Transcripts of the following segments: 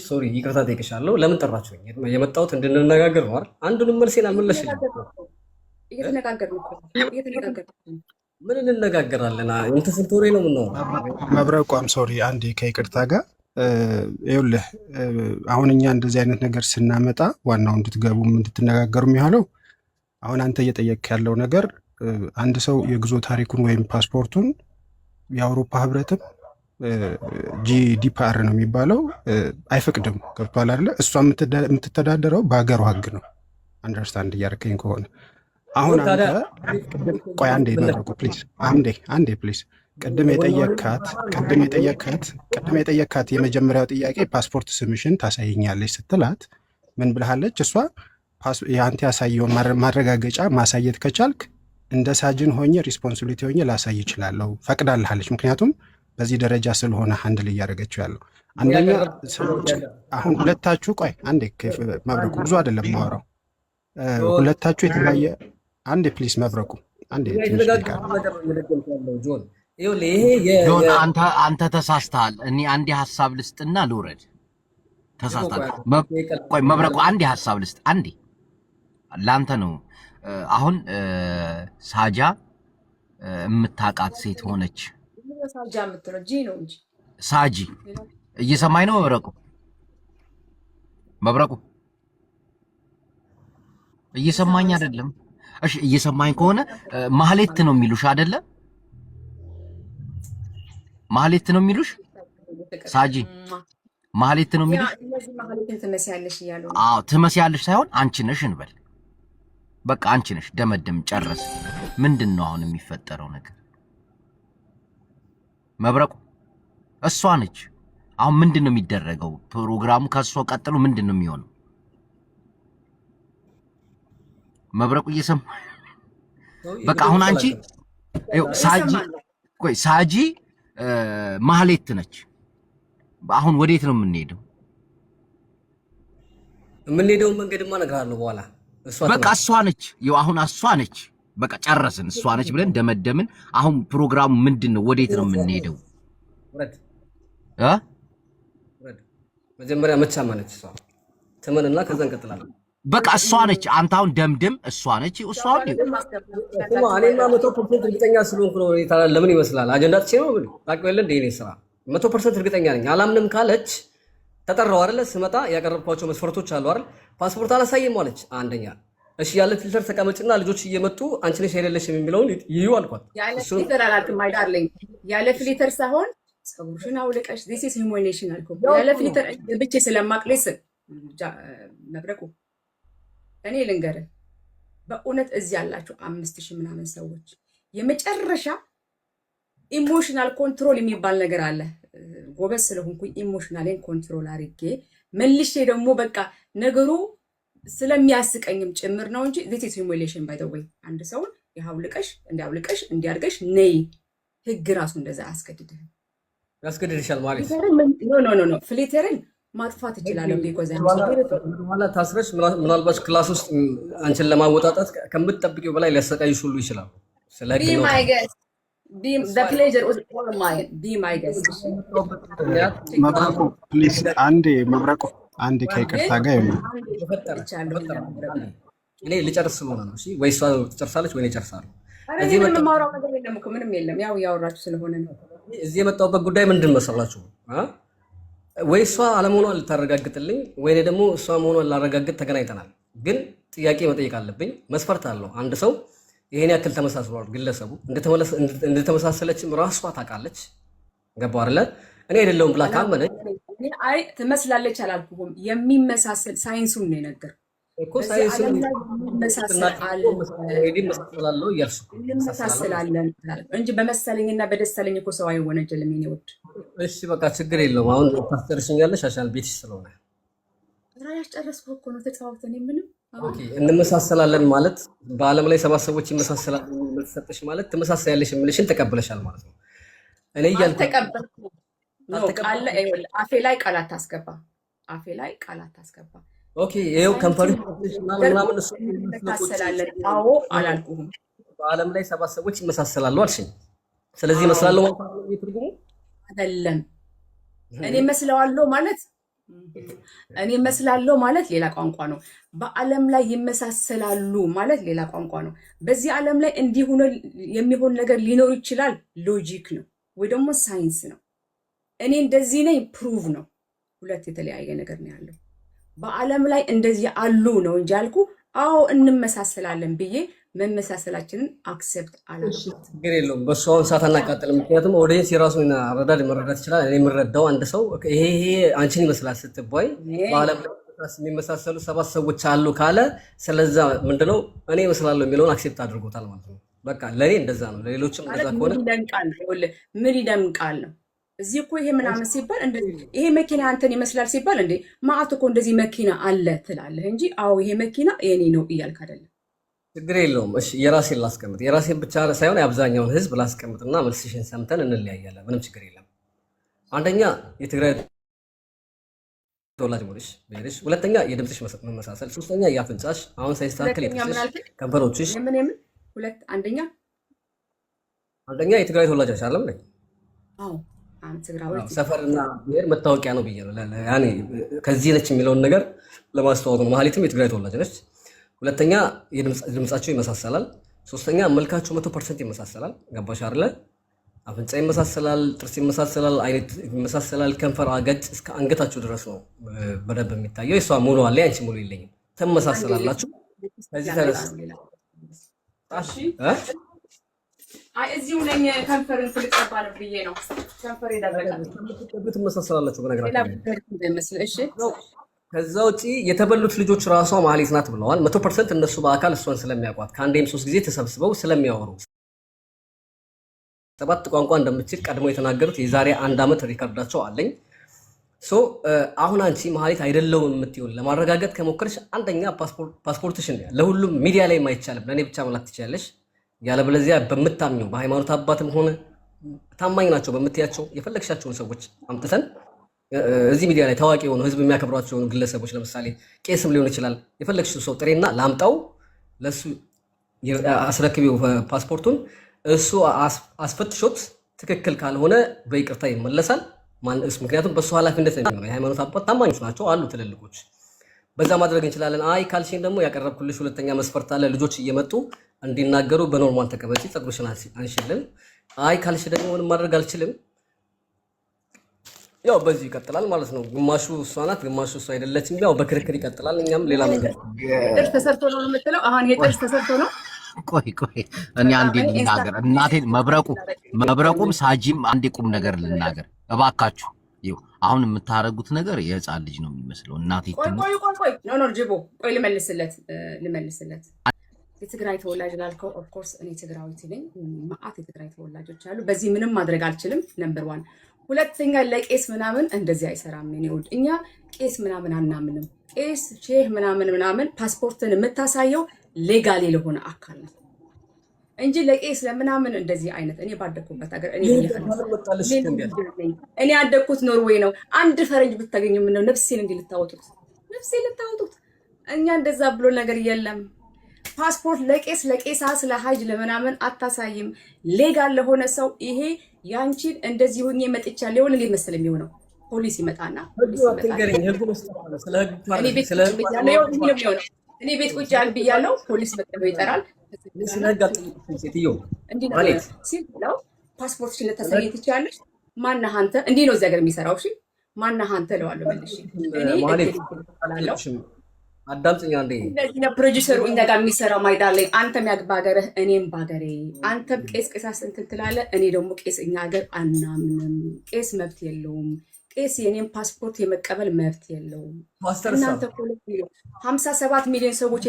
ሶሪ ይቅርታ ጠይቅሻለሁ። ለምን ጠራችሁኝ? የመጣሁት እንድንነጋገር ነው አይደል? አንዱንም መልሴን አልመለስሽልኝም። ምን እንነጋገራለን? እንትን ስንት ወሬ ነው የምናወራው? መብረቋም ሶሪ አንዴ ከይቅርታ ጋር ይኸውልህ፣ አሁን እኛ እንደዚህ አይነት ነገር ስናመጣ ዋናው እንድትገቡ እንድትነጋገሩ የሚሆነው አሁን አንተ እየጠየቅ ያለው ነገር አንድ ሰው የጉዞ ታሪኩን ወይም ፓስፖርቱን የአውሮፓ ህብረትም ጂዲፒአር ነው የሚባለው አይፈቅድም። ገብቶሃል አይደለ? እሷ የምትተዳደረው በሀገሩ ህግ ነው። አንደርስታንድ እያደረከኝ ከሆነ አሁን አንተ ቆይ አንዴ መብረቁ ፕሊዝ፣ አንዴ ፕሊዝ። ቅድም የጠየካት የመጀመሪያው ጥያቄ ፓስፖርት ስምሽን ታሳየኛለች ስትላት ምን ብልሃለች? እሷ የአንተ ያሳየውን ማረጋገጫ ማሳየት ከቻልክ እንደ ሳጅን ሆኜ ሪስፖንሲቢሊቲ ሆኜ ላሳይ ይችላለሁ ፈቅዳልሃለች። ምክንያቱም በዚህ ደረጃ ስለሆነ አንድል እያደረገችው ያለው አንደኛ ሰዎች አሁን ሁለታችሁ ቆይ አንዴ መብረቁ ብዙ አይደለም ማወራው ሁለታችሁ የተለያየ አንዴ ፕሊስ መብረቁ አንዴ ጆን አንተ ተሳስተሃል። እኔ አንዴ ሐሳብ ልስጥና ልውረድ። ተሳስተሃል። ቆይ መብረቁ አንዴ ሐሳብ ልስጥ አንዴ ላንተ ነው። አሁን ሳጃ የምታውቃት ሴት ሆነች። ሳጃ የምትለው ጂ ነው እንጂ ሳጂ እየሰማኝ ነው መብረቁ እየሰማኝ አይደለም? እሺ እየሰማኝ ከሆነ ማህሌት ነው የሚሉሽ አይደለ? ማህሌት ነው የሚሉሽ ሳጂ ማህሌት ነው የሚሉሽ? ማህሌትን ትመስያለሽ እያሉ ነው። አዎ ትመስያለሽ ሳይሆን አንቺ ነሽ እንበል። በቃ አንቺ ነሽ። ደመደም ጨረስ። ምንድነው አሁን የሚፈጠረው ነገር? መብረቁ እሷ ነች። አሁን ምንድነው የሚደረገው? ፕሮግራሙ ከሷ ቀጥሎ ምንድነው የሚሆነው? መብረቁ እየሰማ በቃ አሁን አንቺ ሳጂ ማህሌት ነች። አሁን ወዴት ነው የምንሄደው? የምንሄደውን መንገድማ እነግርሃለሁ በኋላ። በቃ እሷ ነች። አሁን እሷ ነች። በቃ ጨረስን። እሷ ነች ብለን ደመደምን። አሁን ፕሮግራሙ ምንድነው? ወዴት ነው የምንሄደው? መጀመሪያ መቻማ ነች እሷ ትመንና ከዛ እንቀጥላለን። በቃ እሷ ነች። አንተ አሁን ደምድም። እሷ ነች። እሷ እኔማ 100% እርግጠኛ ስለሆንኩ ነው። ለምን ይመስላል አጀንዳ ጥቼ ነው ምን ታውቂው እንደ እኔ ስራ 100% እርግጠኛ ነኝ። አላምንም ካለች ተጠራው አይደለ? ስመጣ ያቀረብኳቸው መስፈርቶች አሉ አይደል? ፓስፖርት አላሳየም አለች። አንደኛ እሺ ያለ ፊልተር ተቀመጭና ልጆች እየመጡ አንቺ ነሽ አይደለሽም የሚለውን ይዩ አልኳት። ያለ ፊልተር አላልኩም አይዳርልኝ። ያለ ፊልተር ሳይሆን ፀጉርሽን አውልቀሽ this is humiliation አልኩ። ያለ ፊልተር ብቻ ስለማቅለስ መብረቁ እኔ ልንገርህ በእውነት እዚህ ያላችሁ 5000 ምናምን ሰዎች የመጨረሻ ኢሞሽናል ኮንትሮል የሚባል ነገር አለ። ጎበዝ ስለሆንኩኝ ኢሞሽናሌን ኮንትሮል አድርጌ መልሼ ደግሞ በቃ ነገሩ ስለሚያስቀኝም ጭምር ነው እንጂ this is humiliation by the way አንድ ሰውን ያውልቀሽ እንዲያርገሽ ነይ ህግ ራሱ እንደዛ ያስገድድሻል ማለት ኖ ፍሊተርን ማጥፋት ይችላል። ቢኮዝ ማለት ታስረሽ ምናልባት ክላስ ውስጥ አንቺን ለማወጣጣት ከምትጠብቂው በላይ ሊያሰቃይሽ ሁሉ ይችላል። be my guest the pleasure was all mine be my guest መብረቁ ፕሊዝ አንዴ ከይቅርታ ጋር እኔ ልጨርስ ስለሆነ ነው። እሺ ወይ እሷ ትጨርሳለች ወይ እኔ እጨርሳለሁ። እዚህ የማወራው ነገር የለም እኮ ምንም የለም። ያው ያወራችሁ ስለሆነ ነው። እዚህ የመጣሁበት ጉዳይ ምንድን መሰላችሁ? ወይ እሷ አለመሆኗን ልታረጋግጥልኝ ወይ ደግሞ እሷ መሆኗን ላረጋግጥ ተገናኝተናል። ግን ጥያቄ መጠየቅ አለብኝ። መስፈርት አለው። አንድ ሰው ይሄን ያክል ተመሳስሏል፣ ግለሰቡ እንደተመሳሰለችም ራሷ ታውቃለች። ገባው አይደለ? እኔ አይደለሁም ብላ ካመነች አይ ትመስላለች አላልኩም። የሚመሳሰል ሳይንሱን ነው የነገርኩት እኮ ሳይንሱን መሳሰላለው እያልሽኩ እንጂ በመሰለኝና በደሰለኝ እኮ ሰው አይወነጀልም። የኔ ውድ እሺ በቃ ችግር የለውም። አሁን ታስጨርሽኛለሽ አሻል ቤትሽ ስለሆነ ራያሽ ጨረስኩ እኮ ነው ተጫወተን። ምንም ኦኬ እንመሳሰላለን ማለት በአለም ላይ 7 ሰዎች ይመሳሰላሉ ማለት ማለት ትመሳሰያለሽ የምልሽን ተቀበለሻል ማለት ነው። እኔ እያልኩ ተቀበልኩ ነው ቃል አፌ ላይ ቃላት ታስገባ ኦኬ ይሄው ከምፓኒ ምናምን እሱ ይመሳሰላለን። አዎ አላልኩም። በአለም ላይ 7 ሰዎች ይመሳሰላሉ አልሽኝ። ስለዚህ ይመስላል ማለት ነው ትርጉሙ አይደለም። እኔ መስለዋለሁ ማለት እኔ መስላለሁ ማለት ሌላ ቋንቋ ነው። በዓለም ላይ ይመሳሰላሉ ማለት ሌላ ቋንቋ ነው። በዚህ ዓለም ላይ እንዲሆነ የሚሆን ነገር ሊኖር ይችላል፣ ሎጂክ ነው ወይ ደግሞ ሳይንስ ነው። እኔ እንደዚህ ነኝ ፕሩቭ ነው። ሁለት የተለያየ ነገር ነው ያለው። በዓለም ላይ እንደዚህ አሉ ነው እንጂ አልኩ አዎ እንመሳሰላለን ብዬ መመሳሰላችንን አክሰፕት አላደረኩም። ችግር የለውም። በእሱ አሁን ሰዓት አናቃጥልም። ምክንያቱም ኦዲየንስ የራሱን አረዳድ መረዳት ይችላል። እኔ የምረዳው አንድ ሰው ይሄ አንቺን ይመስላል ስትባይ በዓለም ላይ የሚመሳሰሉ 7 ሰዎች አሉ ካለ ስለዛ ምንድነው እኔ እመስላለሁ የሚለውን አክሴፕት አድርጎታል ማለት ነው። በቃ ለእኔ እንደዛ ነው፣ ለሌሎችም እንደዛ ከሆነ ምን ይደምቃል ነው። እዚህ እኮ ይሄ ምናምን ሲባል ይሄ መኪና አንተን ይመስላል ሲባል እንዴ ማአት እኮ እንደዚህ መኪና አለ ትላለህ እንጂ አዎ ይሄ መኪና የኔ ነው እያልክ አይደለም። ችግር የለውም። እሺ የራሴን ላስቀምጥ፣ የራሴን ብቻ ሳይሆን የአብዛኛውን ህዝብ ላስቀምጥና መልስሽን ሰምተን እንለያያለን። ምንም ችግር የለም። አንደኛ የትግራይ ተወላጅ ሞልሽ ቤርሽ፣ ሁለተኛ የድምፅሽ መመሳሰል፣ ሶስተኛ የአፍንጫሽ አሁን ሳይስተካከል የጥርስሽ ከንፈሮችሽ አንደኛ የትግራይ ተወላጅ አይደለም ነኝ። አዎ ሰፈርና ብሔር መታወቂያ ነው ብዬ ነው ያኔ ከዚህ ነች የሚለውን ነገር ለማስተዋወቅ ነው። ማህሌትም የትግራይ ተወላጅ ነች። ሁለተኛ ድምጻቸው ይመሳሰላል። ሶስተኛ መልካቸው 100% ይመሳሰላል። ገባሽ አይደለ? አፍንጫ ይመሳሰላል፣ ጥርስ ይመሳሰላል፣ አይነት ይመሳሰላል፣ ከንፈር አገጭ እስከ አንገታችሁ ድረስ ነው በደንብ የሚታየው። እሷ ሙሉ አለ፣ አንቺ ሙሉ የለኝም። ትመሳሰላላችሁ። ከዚህ ተነስ እዚሁ ነኝ። ከንፈርን ፍልቀባ ነው ብዬ ነው ከንፈር ይደረጋል። ትመሳሰላላችሁ በነገራችን። ከዛ ውጪ የተበሉት ልጆች ራሷ ማህሌት ናት ብለዋል። 100% እነሱ በአካል እሷን ስለሚያውቋት ከአንዴም 3 ጊዜ ተሰብስበው ስለሚያወሩ 7 ቋንቋ እንደምትችል ቀድሞ የተናገሩት የዛሬ 1 ዓመት ሪካርዳቸው አለኝ። አሁን አንቺ ማህሌት አይደለውም የምትይውን ለማረጋገጥ ከሞከርሽ አንደኛ ፓስፖርትሽን ለሁሉም ሚዲያ ላይ አይቻልም፣ ለእኔ ብቻ መላክ ትችላለሽ። ያለበለዚያ በምታምኘው በሃይማኖት አባትም ሆነ ታማኝ ናቸው በምትያቸው የፈለግሻቸውን ሰዎች አምጥተን እዚህ ሚዲያ ላይ ታዋቂ የሆኑ ህዝብ የሚያከብሯቸው የሆኑ ግለሰቦች ለምሳሌ ቄስም ሊሆን ይችላል። የፈለግሽው ሰው ጥሬና ላምጣው፣ ለሱ አስረክቢው ፓስፖርቱን። እሱ አስፈትሾት ትክክል ካልሆነ በይቅርታ ይመለሳል። ምክንያቱም በሱ ኃላፊነት ነው የሚሆነው። የሃይማኖት አባት ታማኞች ናቸው አሉ ትልልቆች። በዛ ማድረግ እንችላለን። አይ ካልሽኝ ደግሞ ያቀረብኩልሽ ሁለተኛ መስፈርት አለ። ልጆች እየመጡ እንዲናገሩ በኖርማል ተቀበጪ፣ ፀጉርሽን አንሽልን። አይ ካልሽ ደግሞ ምንም ማድረግ አልችልም። ያው በዚህ ይቀጥላል ማለት ነው። ግማሹ እሷ ናት፣ ግማሹ እሷ አይደለችም። ያው በክርክር ይቀጥላል። እኛም ሌላ ነገር ጥርስ ተሰርቶ ነው የምትለው። አሁን የጥርስ ተሰርቶ ነው። ቆይ እኔ አንዴ ልናገር። እናቴን መብረቁም ሳጂም አንዴ ቁም ነገር ልናገር እባካችሁ። ይኸው አሁን የምታረጉት ነገር የህፃን ልጅ ነው የሚመስለው። እናቴ ቆይ ኖ ጅቦ ቆይ ልመልስለት። የትግራይ ተወላጅ ላልከው ኦፍኮርስ እኔ ትግራዊት ነኝ። ማአት የትግራይ ተወላጆች አሉ። በዚህ ምንም ማድረግ አልችልም። ነምበር 1 ሁለተኛ ለቄስ ምናምን እንደዚህ አይሰራም። እኛ ቄስ ምናምን አናምንም። ቄስ ሼህ ምናምን ፓስፖርትን የምታሳየው ሌጋሊ ለሆነ አካል ነው እንጂ ለቄስ ለምናምን እንደዚህ አይነት እኔ ባደኩበት ሀገር እኔ ያደኩት ኖርዌይ ነው። አንድ ፈረንጅ ብታገኙ ምነው ነፍሴን እንዲህ ልታወጡት? እኛ እንደዛ ብሎ ነገር የለም። ፓስፖርት ለቄሳ ስለ ሀጅ ለምናምን አታሳይም። ሌጋል ለሆነ ሰው ይሄ ያንቺን እንደዚህ ሆኜ መጥቻለሁ ሊሆን እንዴት መሰለ የሚሆነው ፖሊስ ይመጣና እኔ ቤት ቁጭ ያል ብያለሁ። ፖሊስ መጥቶ ይጠራል። ፓስፖርትሽን ልታሳይ ትችያለሽ። ማነህ አንተ? እንዲህ ነው እዚህ ሀገር የሚሰራው። እሺ ማነህ አንተ እለዋለሁ መልሼ። አዳምጪኝ አንዴ። እንደዚህ ነው ፕሮዲውሰሩ እኛ ጋር የሚሰራው። ማይዳለኝ አንተም ያግባ ሀገርህ፣ እኔም ባገሬ። አንተም ቄስ እንትን ትላለህ፣ እኔ ደግሞ ቄስ እኛ ሀገር አናምንም። ቄስ መብት የለውም። ቄስ የኔም ፓስፖርት የመቀበል መብት የለውም። እናንተ 57 ሚሊዮን ሰዎች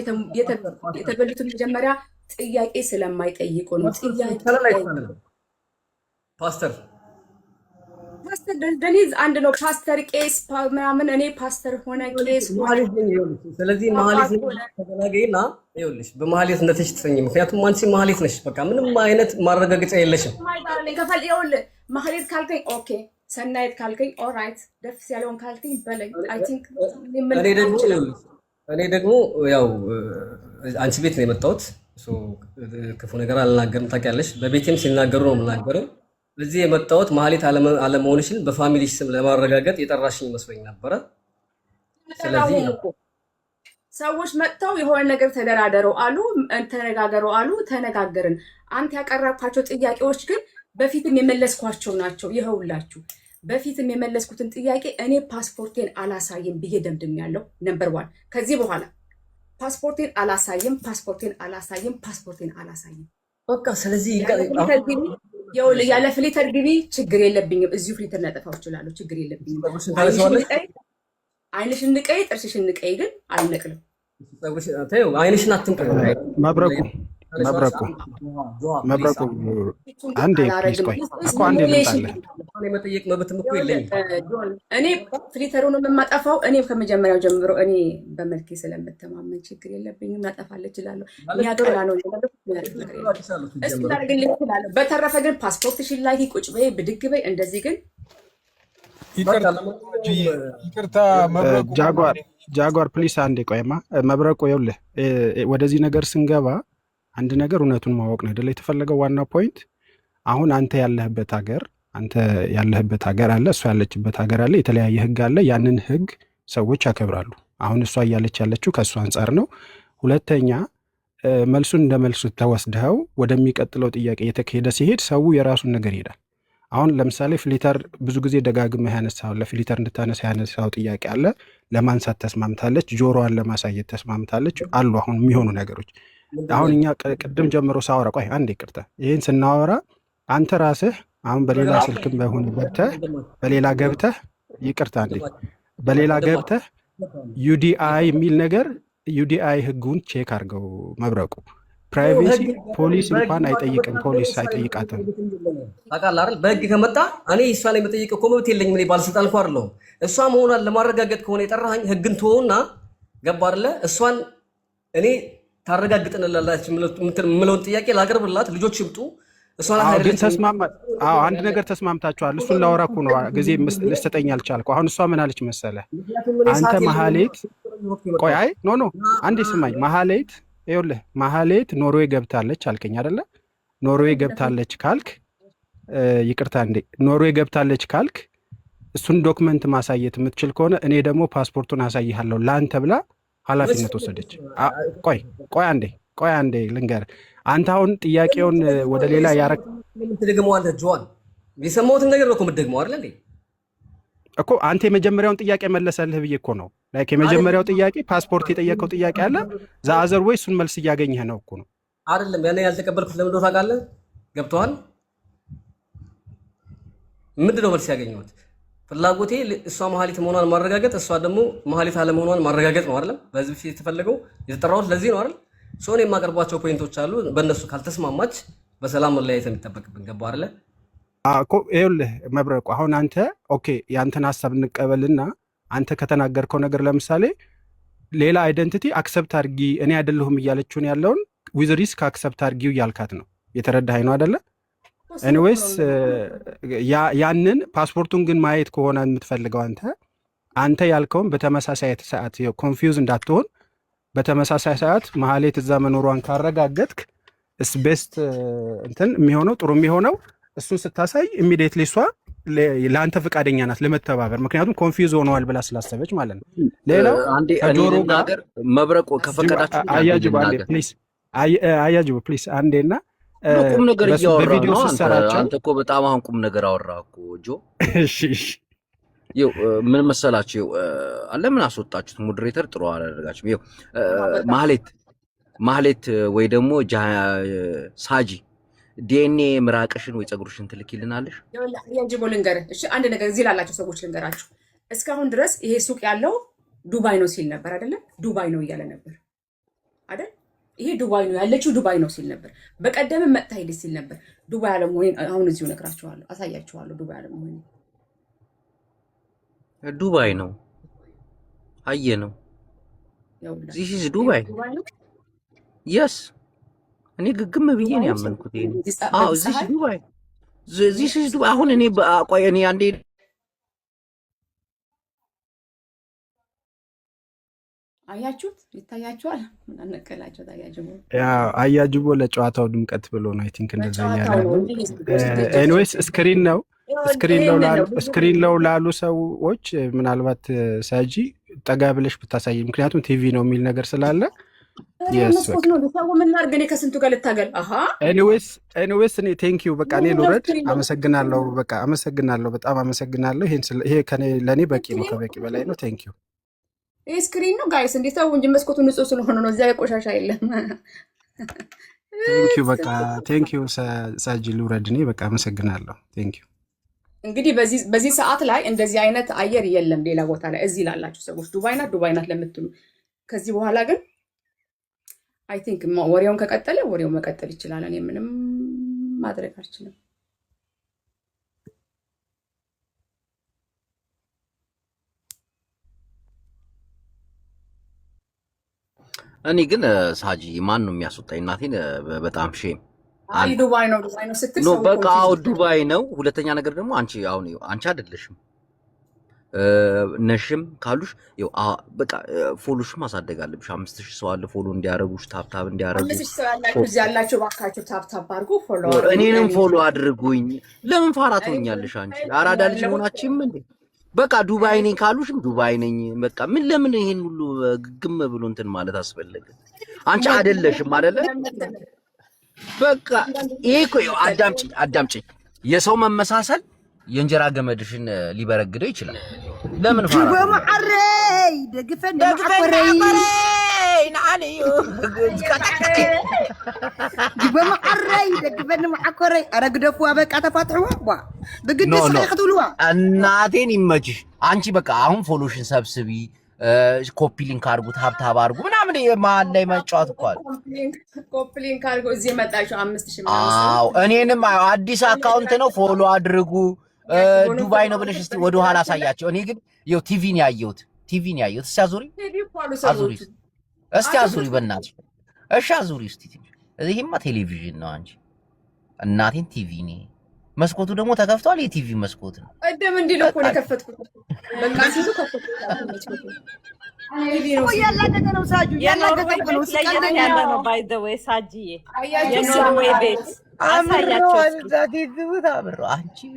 የተበሉትን መጀመሪያ ጥያቄ ስለማይጠይቁ ነው። ፓስተር ደኒዝ አንድ ነው። ፓስተር ቄስ ምናምን እኔ ፓስተር ሆነ ቄስ ማለት ነው። ስለዚህ ማህሌት ተገናገይና ይኸውልሽ በማህሌት እንደተሽ ትሰኝ። ምክንያቱም አንቺ ማህሌት ነሽ። በቃ ምንም አይነት ማረጋገጫ የለሽም። ከፈል ይኸውልህ ማህሌት ካልከኝ ኦኬ፣ ሰናይት ካልከኝ ኦራይት፣ ደስ ያለውን ካልከኝ በለኝ። አይ ቲንክ እኔ ደግሞ ያው አንቺ ቤት ነው የመጣሁት። ክፉ ነገር አልናገርም። ታውቂያለሽ፣ በቤቴም ሲናገሩ ነው የምናገረው። እዚህ የመጣሁት ማህሌት አለመሆንሽን በፋሚሊሽ ስም ለማረጋገጥ የጠራሽኝ መስሎኝ ነበረ። ስለዚህ ሰዎች መጥተው የሆነ ነገር ተደራደሩ አሉ፣ ተነጋገሩ አሉ፣ ተነጋገርን። አንተ ያቀረብካቸው ጥያቄዎች ግን በፊትም የመለስኳቸው ናቸው። ይኸውላችሁ በፊትም የመለስኩትን ጥያቄ እኔ ፓስፖርቴን አላሳይም ብዬ ደምድሜያለሁ። ነምበር 1 ከዚህ በኋላ ፓስፖርቴን አላሳይም። በቃ ስለዚህ ያለ ፍሊተር ግቢ ችግር የለብኝም። እዚሁ ፍሊተር ላጠፋው እችላለሁ፣ ችግር የለብኝም። አይንሽን ንቀይ፣ ጥርስሽን ንቀይ፣ ግን አልነቅልም። አይንሽን አትንቀይ። መብረቁ አንዴ ፕሊዝ ቆይ እኮ አንዴ ልምጣለህ። የመጠየቅ መብትም እኮ የለኝም። እኔ ፍሊተሩን የማጠፋው እኔ ከመጀመሪያው ጀምሮ እኔ በመልኬ ስለምተማመን ችግር የለብኝም፣ ላጠፋልህ እችላለሁ። ያገላ ነው ላደርግልህ እችላለሁ። በተረፈ ግን ፓስፖርትሽን ላይ ቁጭ በይ፣ ብድግ በይ፣ እንደዚህ ግን ይቅርታ ጃጓር ፕሊስ አንዴ ቆይማ። መብረቁ ይኸውልህ ወደዚህ ነገር ስንገባ አንድ ነገር እውነቱን ማወቅ ነው አይደለ የተፈለገው ዋናው ፖይንት። አሁን አንተ ያለህበት ሀገር አለ፣ እሷ ያለችበት ሀገር አለ፣ የተለያየ ህግ አለ። ያንን ህግ ሰዎች ያከብራሉ። አሁን እሷ እያለች ያለችው ከእሱ አንጻር ነው። ሁለተኛ መልሱን እንደ መልሱ ተወስደኸው ወደሚቀጥለው ጥያቄ የተካሄደ ሲሄድ ሰው የራሱን ነገር ይሄዳል። አሁን ለምሳሌ ፍሊተር ብዙ ጊዜ ደጋግመህ ያነሳው ለፍሊተር እንድታነሳ ያነሳው ጥያቄ አለ። ለማንሳት ተስማምታለች፣ ጆሮዋን ለማሳየት ተስማምታለች አሉ አሁን የሚሆኑ ነገሮች። አሁን እኛ ቅድም ጀምሮ ሳወራ ቆይ አንዴ ይቅርታ፣ ይህን ስናወራ አንተ ራስህ አሁን በሌላ ስልክም በሆነ ገብተህ ይቅርታ አንዴ በሌላ ገብተህ ዩዲአይ የሚል ነገር ዩዲአይ ህጉን ቼክ አድርገው መብረቁ። ፕራይቬሲ ፖሊስ እንኳን አይጠይቅም፣ ፖሊስ አይጠይቃትም። ታውቃለህ አይደል? በህግ ከመጣ እኔ እሷን የመጠየቅ እኮ መብት የለኝም። እኔ ባለስልጣን እኮ አይደለሁም። እሷ መሆኗን ለማረጋገጥ ከሆነ የጠራኸኝ ህግን ትሆና ገባ አይደለ? እሷን እኔ ታረጋግጥንላላች የምለውን ጥያቄ ላቀርብላት፣ ልጆች ይምጡ። እሷን ግን አንድ ነገር ተስማምታችኋል። እሱን ላወራ እኮ ነው ጊዜ ልትሰጠኝ አልቻልኩ። አሁን እሷ ምን አለች መሰለህ? አንተ መሀሌት ቆይ አይ ኖ አንዴ ስማኝ። መሀሌት ኖርዌይ ገብታለች አልከኝ አይደለ? ኖርዌይ ገብታለች ካልክ ይቅርታ እንዴ ኖርዌይ ገብታለች ካልክ እሱን ዶክመንት ማሳየት የምትችል ከሆነ እኔ ደግሞ ፓስፖርቱን አሳይሃለሁ ለአንተ ብላ ኃላፊነት ወሰደች። ቆይ አንዴ ልንገርህ። አንተ አሁን ጥያቄውን ወደ ሌላ ያረክ ትደግመዋለህ። ጆዋን የሰማሁትን ነገር ነው እኮ የምትደግመው አይደል እንዴ? እኮ አንተ የመጀመሪያውን ጥያቄ መለሰልህ ብዬ እኮ ነው። ላይክ የመጀመሪያው ጥያቄ ፓስፖርት የጠየቀው ጥያቄ አለ ዘአዘር ወይ እሱን መልስ እያገኘህ ነው እኮ ነው አይደለም? ያኔ ያልተቀበልኩት ለምን እንደሆነ ታውቃለህ? ገብቶሃል? ምንድን ነው መልስ ያገኘሁት? ፍላጎቴ እሷ መሀሊት መሆኗን ማረጋገጥ፣ እሷ ደግሞ መሀሊት አለመሆኗን ማረጋገጥ ነው አይደለም? በዚህ ፊት የተፈለገው የተጠራሁት ለዚህ ነው አይደል? ሶኔ የማቀርባቸው ፖይንቶች አሉ። በእነሱ ካልተስማማች በሰላም መለያየት የሚጠበቅብን ገባ አይደለ? ይኸውልህ መብረቁ፣ አሁን አንተ ኦኬ የአንተን ሀሳብ እንቀበልና አንተ ከተናገርከው ነገር ለምሳሌ ሌላ አይደንቲቲ አክሰፕት አድርጊ እኔ አይደለሁም እያለችውን ያለውን ዊዝ ሪስክ አክሰፕት አድርጊው እያልካት ነው። የተረዳኸኝ ነው አይደለ? ኤኒዌይስ ያንን ፓስፖርቱን ግን ማየት ከሆነ የምትፈልገው አንተ ያልከውን በተመሳሳይ ሰዓት ኮንፊውዝ እንዳትሆን በተመሳሳይ ሰዓት መሀሌት እዛ መኖሯን ካረጋገጥክ እስ ቤስት እንትን የሚሆነው ጥሩ የሚሆነው እሱን ስታሳይ ኢሚዲየትሊ እሷ ለአንተ ፈቃደኛ ናት ለመተባበር። ምክንያቱም ኮንፊውዝ ሆነዋል ብላ ስላሰበች ማለት ነው። ሌላው ከጆሮ ጋር መብረቁ ከፈቀዳችሁ አያጅቡ ፕሊስ አንዴና ቁም ነገር እያወራሁ ነው። አንተ እኮ በጣም አሁን ቁም ነገር አወራህ እኮ ጆ። እሺ ይኸው ምን መሰላችሁ፣ ለምን አስወጣችሁት? ሞዴሬተር ጥሩ አላደረጋችሁም። ይኸው ማህሌት ወይ ደግሞ ሳጂ ዲኤንኤ ምራቅሽን ወይ ፀጉርሽን ትልኪልናለሽ። ያንጂቦ ልንገርህ እሺ፣ አንድ ነገር እዚህ ላላችሁ ሰዎች ልንገራችሁ። እስካሁን ድረስ ይሄ ሱቅ ያለው ዱባይ ነው ሲል ነበር አይደለም? ዱባይ ነው እያለ ነበር አይደል? ይሄ ዱባይ ነው ያለችው ዱባይ ነው ሲል ነበር። በቀደምም መጥታ ሄደች ሲል ነበር። ዱባይ አለመሆኔን አሁን እዚሁ እነግራችኋለሁ፣ አሳያችኋለሁ። ዱባይ አለመሆኔን ዱባይ ነው አየ ነው ዚስ ኢዝ ዱባይ የስ እኔ ግግም ብዬ ነው ያመንኩት። አዎ ዚስ ዱባይ አሁን እኔ ቆይ እኔ አንዴ አያችሁት? ይታያችኋል? ምን አነቀላችሁ? አያጅቦ ለጨዋታው ድምቀት ብሎ ነው አይ ቲንክ እንደዛ ያለ። ኤኒዌይስ ስክሪን ነው ላሉ ሰዎች ምናልባት ሳጂ ጠጋ ብለሽ ብታሳይ፣ ምክንያቱም ቲቪ ነው የሚል ነገር ስላለ መስኮት ነው ሰው ምን ላድርግ እኔ ከስንቱ ጋር ልታገል ኤኒዌይስ እኔ ቴንክ ዩ በቃ እኔ ልውረድ። አመሰግናለሁ። በቃ አመሰግናለሁ፣ በጣም አመሰግናለሁ። ይሄ ለእኔ በቂ ነው፣ ከበቂ በላይ ነው። ቴንክ ዩ። ይሄ ስክሪን ነው ጋይስ፣ እንዴ ተው እንጂ መስኮቱ ንጹህ ስለሆነ ነው፣ እዚያ ቆሻሻ የለም። ቴንክ ዩ በቃ ቴንክ ዩ ሳጂ፣ ልውረድ እኔ በቃ አመሰግናለሁ። ቴንክ ዩ። እንግዲህ በዚህ ሰዓት ላይ እንደዚህ አይነት አየር የለም ሌላ ቦታ ላይ። እዚህ ላላችሁ ሰዎች ዱባይ ናት ለምትሉ ከዚህ በኋላ ግን አይ ቲንክ ወሬውን ከቀጠለ ወሬው መቀጠል ይችላል። እኔ ምንም ማድረግ አልችልም። እኔ ግን ሳጂ ማን ነው የሚያስወጣኝ? እናቴን በጣም ሼም አይ ዱባይ ነው ስትል ነው በቃ አዎ ዱባይ ነው። ሁለተኛ ነገር ደግሞ አንቺ አይደለሽም ነሽም ካሉሽ ያው በቃ ፎሎሽም ማሳደግ አለብሽ። 5000 ሰው አለ ፎሎ እንዲያረጉሽ ታፕታፕ እንዲያረጉ 5000 ሰው ያላችሁ እዚህ ያላችሁ ባካችሁ ታፕታፕ አድርጉ፣ ፎሎ እኔንም ፎሎ አድርጉኝ። ለምን ፋራ ትሆኛለሽ አንቺ? አራዳ ልጅ ሆናችሁም እንዴ? በቃ ዱባይ ነኝ ካሉሽም ዱባይ ነኝ በቃ። ለምን ይሄን ሁሉ ግግም ብሎ እንትን ማለት አስፈለገ? አንቺ አይደለሽም አይደለ? በቃ ይሄ እኮ አዳምጪኝ። የሰው መመሳሰል የእንጀራ ገመድሽን ሊበረግደው ይችላል። ለምን ፋራ በመዓረይ ደግፈን በመዓረይ ናአልዩ በመዓረይ ደግፈን በመዓረይ አረግደፉ በቃ ተፋጥሁዋ በግድስ ከተሉዋ እናቴን ይመችሽ። አንቺ በቃ አሁን ፎሎሽን ሰብስቢ፣ ኮፒ ሊንክ አድርጉ፣ ታብታብ አድርጉ ምናምን መሀል ላይ መጫወት እኮ አለ። ኮፒ ሊንክ አድርጉ። እዚህ መጣችሁ 5000 ምናምን። አዎ እኔንም አዲስ አካውንት ነው ፎሎ አድርጉ። ዱባይ ነው ብለሽ እስቲ ወደ ኋላ አሳያቸው። እኔ ግን ይኸው ቲቪን ያየሁት። እስቲ አዙሪ በእናትሽ። እሺ አዙሪ እስቲ። ይሄማ ቴሌቪዥን ነው አንቺ። እናቴን ቲቪ ነው። መስኮቱ ደግሞ ተከፍቷል። የቲቪ መስኮት ነው። እደም እንዲል እኮ ነው የከፈትኩት። በቃ ሲሉ ከፈትኩት። ያላደገ ነው ሳጁ፣ ያላደገ ነው ሲቀልደኛ ነው። ባይ ዘ ዌይ ሳጂዬ የኖርዌይ ቤት አሳያቸው።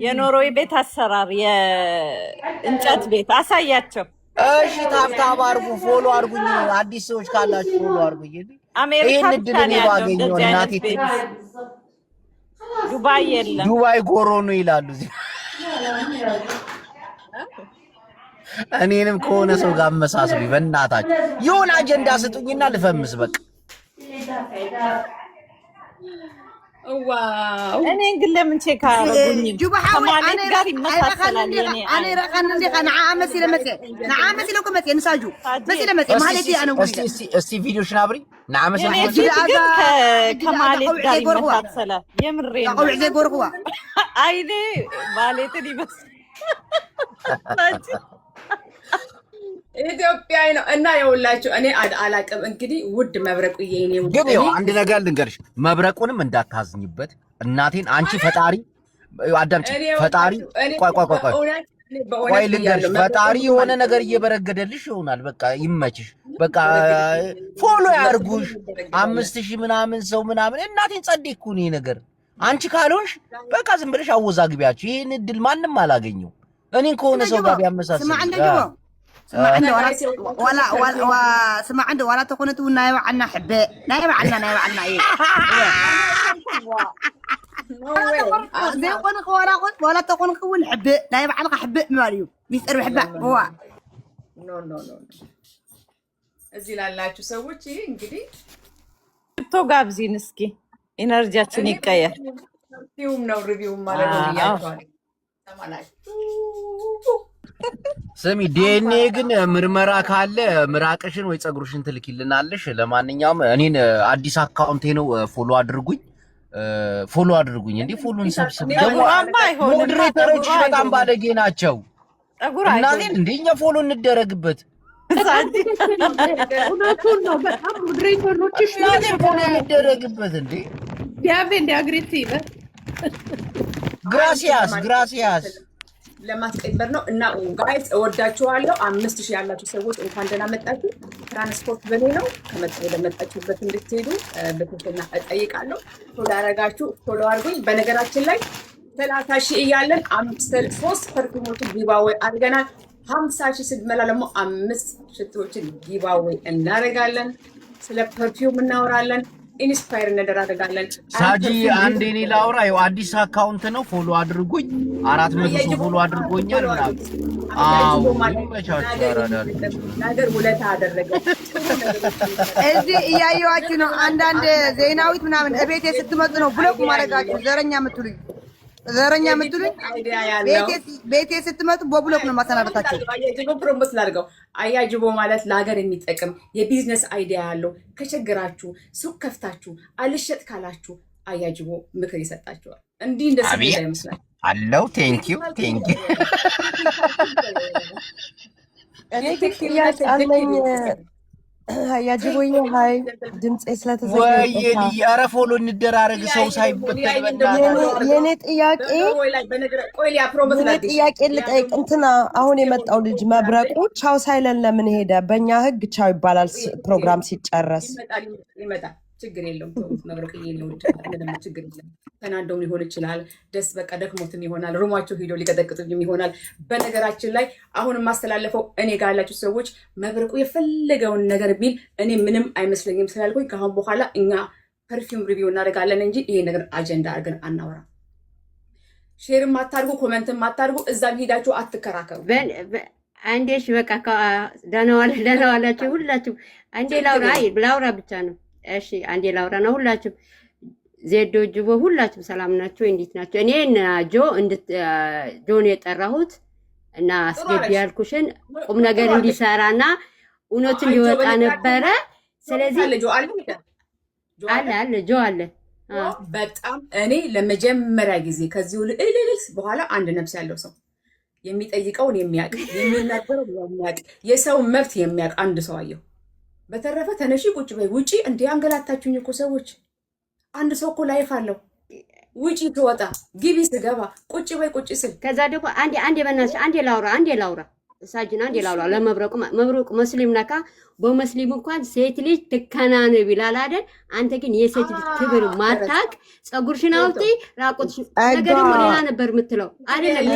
የኖርዌይ ቤት አሰራር የእንጨት ቤት አሳያቸው። እሺ ታብታብ አድርጉ፣ ፎሎ አድርጉኝ። አዲስ ሰዎች ካላችሁ ፎሎ አድርጉኝ። አሜሪካ ብቻ ነው ያለው እንደዚህ አይነት ቤት። ዱባይ የለም። ዱባይ ጎሮ ነው ይላሉ እዚህ። እኔንም ከሆነ ሰው ጋር አመሳስሉኝ በእናታችሁ። የሆነ አጀንዳ ስጡኝና ልፈምስ በቃ። ዋው እኔን ግን ለምን ቼክ አያደርጉኝም? ከማለት ጋር ይመሳሰላል። እኔ ረቀን እንደ ቀና አመሲ ለመጽ ናአመሲ ለኩም መጽ ንሳጁ መሲ ለመጽ ማለት ያነው እስቲ ቪዲዮሽን አብሪ ናአመሲ ግን ከማለት ጋር ይመሳሰላል። የምሬን ነው። አውዕ ዘጎርኩዋ አይኔ ማለትን ይመስል ኢትዮጵያዊ ነው እና የውላችሁ እኔ አላቅም። እንግዲህ ውድ መብረቁዬ እኔ ውድ ግን ያው አንድ ነገር ልንገርሽ፣ መብረቁንም እንዳታዝኝበት እናቴን። አንቺ ፈጣሪ አዳምጪ፣ ፈጣሪ ቆይ ልንገርሽ፣ ፈጣሪ የሆነ ነገር እየበረገደልሽ ይሆናል። በቃ ይመችሽ። በቃ ፎሎ ያርጉሽ 5000 ምናምን ሰው ምናምን። እናቴን ጸዴኩ ነው ይሄ ነገር። አንቺ ካልሆንሽ በቃ ዝም ብለሽ አወዛግቢያችሁ። ይሄን እድል ማንም አላገኘው። እኔን ከሆነ ሰው ጋር ቢያመሳስል سمع عنده ولا تكون تقول نايم عنا حباء نايم عنا ايه زي قنق ولا تكون كون حباء نايم عنا حباء ماريو بيسأل حباء هو ኖ እዚህ ላላችሁ ሰዎች ይሄ እንግዲህ ጋብዚን እስኪ ኢነርጂያችን ይቀየር። ሪቪውም ማለት ነው ያያችኋል ተማላችሁ። ስሚ ዲኤንኤ ግን ምርመራ ካለ ምራቅሽን ወይ ጸጉርሽን ትልኪልናለሽ። ለማንኛውም እኔን አዲስ አካውንቴ ነው፣ ፎሎ አድርጉኝ። እንዴ ፎሎን ሰብስብ። ደግሞ ሞዴሬተሮች በጣም ባለጌ ናቸው። እናቴን እንደኛ ፎሎ እንደረግበት እውነቱን ነው። በጣም ሞዴሬተሮችሽ ፎሎ እንደረግበት እንዴ ዲያቤ እንደ አግሬሲቭ ግራሲያስ ለማስቀበር ነው። እና ጋይስ እወዳችኋለሁ። 5000 ያላችሁ ሰዎች እንኳን ደህና መጣችሁ። ትራንስፖርት በኔ ነው። ወደመጣችሁበት እንድትሄዱ በትህትና እጠይቃለሁ። ፎሎ አደረጋችሁ ፎሎ አድርጉኝ። በነገራችን ላይ 30,000 እያለን 3 ፐርፊውሞችን ጊቫዌይ አድርገናል። 50,000 ስትመላ ደግሞ 5 ሽቶዎችን ጊቫዌይ እናደርጋለን። ስለ ፐርፊውም እናወራለን። ኢንስፓየር እንደራረጋለን። ሳጂ አንዴ እኔ ላውራ። ይኸው አዲስ አካውንት ነው፣ ፎሎ አድርጉኝ። 400 ሰው ፎሎ አድርጎኛል ምናምን። አዎ ነገር ውለታ አደረገ። እዚህ እያየኋችሁ ነው። አንዳንድ ዜናዊት ምናምን እቤቴ ስትመጡ ነው ብሎክ ማድረጋችሁ። ዘረኛ የምትሉኝ ቤቴ ስትመጡ በብሎክ ነው ማሰናበታችሁ። አያጅቦ ፕሮሞት ላድርገው። አያጅቦ ማለት ለሀገር የሚጠቅም የቢዝነስ አይዲያ ያለው ከቸግራችሁ ሱቅ ከፍታችሁ አልሸጥ ካላችሁ አያጅቦ ምክር ይሰጣችኋል። እንዲህ እንደ ስሜት ይመስላል አለው። ቴንኪዩ እኔ ጥያቄ አለኝ። አያጅቦዬ ሀይ ድምጼ ስለተዘጋ ኧረ ፎሎ እንደራረግ ሰው ሳይበተን የኔ ጥያቄ ልጠይቅ። እንትና አሁን የመጣው ልጅ መብረቁ ቻው ሳይለን ለምን ሄደ? በእኛ ህግ ቻው ይባላል ፕሮግራም ሲጨረስ። ይመጣል፣ ችግር የለውም። መብረቅ ምንም ችግር የለም። ተናደውም ሊሆን ይችላል፣ ደስ በቃ ደክሞትም ይሆናል፣ ሩማቸው ሄዶ ሊቀጠቅጡም ይሆናል። በነገራችን ላይ አሁን የማስተላለፈው እኔ ጋር ያላችሁ ሰዎች መብረቁ የፈለገውን ነገር ቢል እኔ ምንም አይመስለኝም ስላልኩኝ ከአሁን በኋላ እኛ ፐርፊውም ሪቪው እናደርጋለን እንጂ ይሄ ነገር አጀንዳ አድርገን አናወራም። ሼርም አታድርጉ፣ ኮመንትም አታድርጉ፣ እዛም ሄዳችሁ አትከራከሩ። አንዴሽ በቃ ደህና ዋላችሁ ሁላችሁ። አንዴ ላውራ ብቻ ነው። እሺ አንዴ ላውራ ነው። ሁላችሁ ዜዶ ጅቦ ሁላችሁም ሰላም ናችሁ? እንዴት ናችሁ? እኔ እና ጆን የጠራሁት እና አስገቢ ያልኩሽን ቁም ነገር እንዲሰራና እውነቱ እንዲወጣ ነበረ። ስለዚህ ጆ አለ በጣም እኔ ለመጀመሪያ ጊዜ ከዚሁ ልልልስ በኋላ አንድ ነፍስ ያለው ሰው የሚጠይቀውን የሚያውቅ የሚናገረው የሚያውቅ የሰው መብት የሚያውቅ አንድ ሰው አየሁ። በተረፈ ተነሺ ቁጭ በይ ውጪ። እንዲህ አንገላታችሁኝ እኮ ሰዎች። አንድ ሰው እኮ ላይፍ አለው። ውጪ ትወጣ ግቢ ስገባ ቁጭ በይ ቁጭ ስል ከዛ ደግሞ አንዴ በእናትሽ አንዴ ላውራ ሳጅን አንዴ ላውራ መብረቁ መስሊም ነካ በመስሊም እንኳን ሴት ልጅ ትከናነብ ይላል አይደል? አንተ ግን የሴት ልጅ ክብር ማታቅ ጸጉርሽን አውጪ ራቁትሽ ነገር ደግሞ ሌላ ነበር የምትለው አይደለም?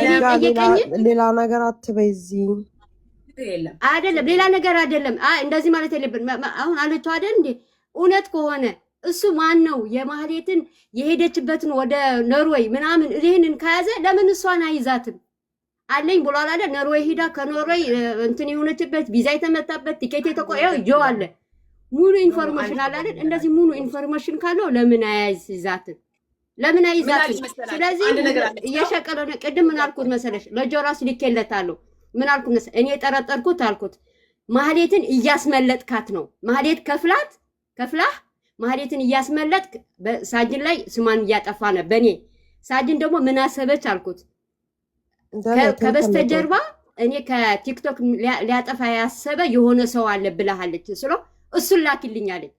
ሌላ ነገር አትበይ እዚህ አይደለም ሌላ ነገር አይደለም። እንደዚህ ማለት የለብን። አሁን አለችው አይደል እንዴ? እውነት ከሆነ እሱ ማን ነው የማህሌትን የሄደችበትን ወደ ኖርዌይ ምናምን ይሄንን ከያዘ ለምን እሷን አይዛትም? አለኝ ብሏል አይደል? ኖርዌይ ሄዳ ከኖርዌይ እንትን የሆነችበት ቪዛ የተመታበት ቲኬት የተቆየው ጆ አለ። ሙሉ ኢንፎርሜሽን አለ አይደል? እንደዚህ ሙሉ ኢንፎርሜሽን ካለው ለምን አይዛትም? ስለዚህ እየሸቀለ ነው። ቅድም ምን አልኩት መሰለሽ? ለጆራስ ልኬለታለሁ። ምን አልኩት መሰለሽ? እኔ ጠረጠርኩት አልኩት ማህሌትን እያስመለጥካት ነው። ማህሌት ከፍላህ ማህሌትን እያስመለጥክ ሳጅን ላይ ስሟን እያጠፋ ነው። በእኔ ሳጅን ደግሞ ምን አሰበች አልኩት። ከበስተጀርባ እኔ ከቲክቶክ ሊያጠፋ ያሰበ የሆነ ሰው አለ ብለሃለች ስለ እሱን ላኪልኝ አለኝ።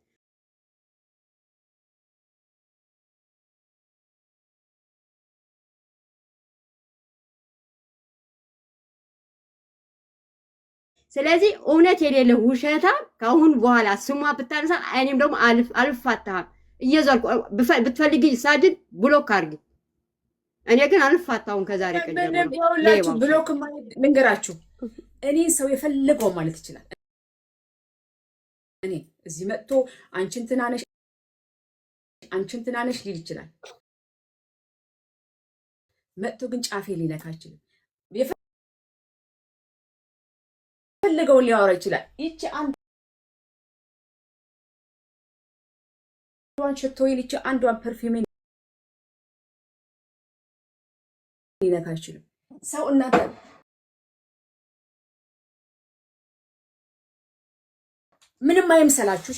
ስለዚህ እውነት የሌለ ውሸታ ከአሁን በኋላ ስሟ ብታነሳ እኔም ደግሞ አልፋታህም። እየዞርኩ ብትፈልጊ ሳጅን ብሎክ አድርጊ። እኔ ግን አልፋታሁም ከዛሬ ቀን ጀምሮ። ብሎክ ማለት ልንገራችሁ፣ እኔ ሰው የፈለገው ማለት ይችላል። እኔ እዚህ መጥቶ አንቺን ትናነሽ ሊል ይችላል። መጥቶ ግን ጫፌ ሊነካ አይችልም። የፈለገውን ሊያወራ ይችላል። ይቺ አንዷን ሽቶይን ይቺ አንዷን ፐርፊውም ሊነካ አይችልም። ሰው እናንተ ምንም አይምሰላችሁ።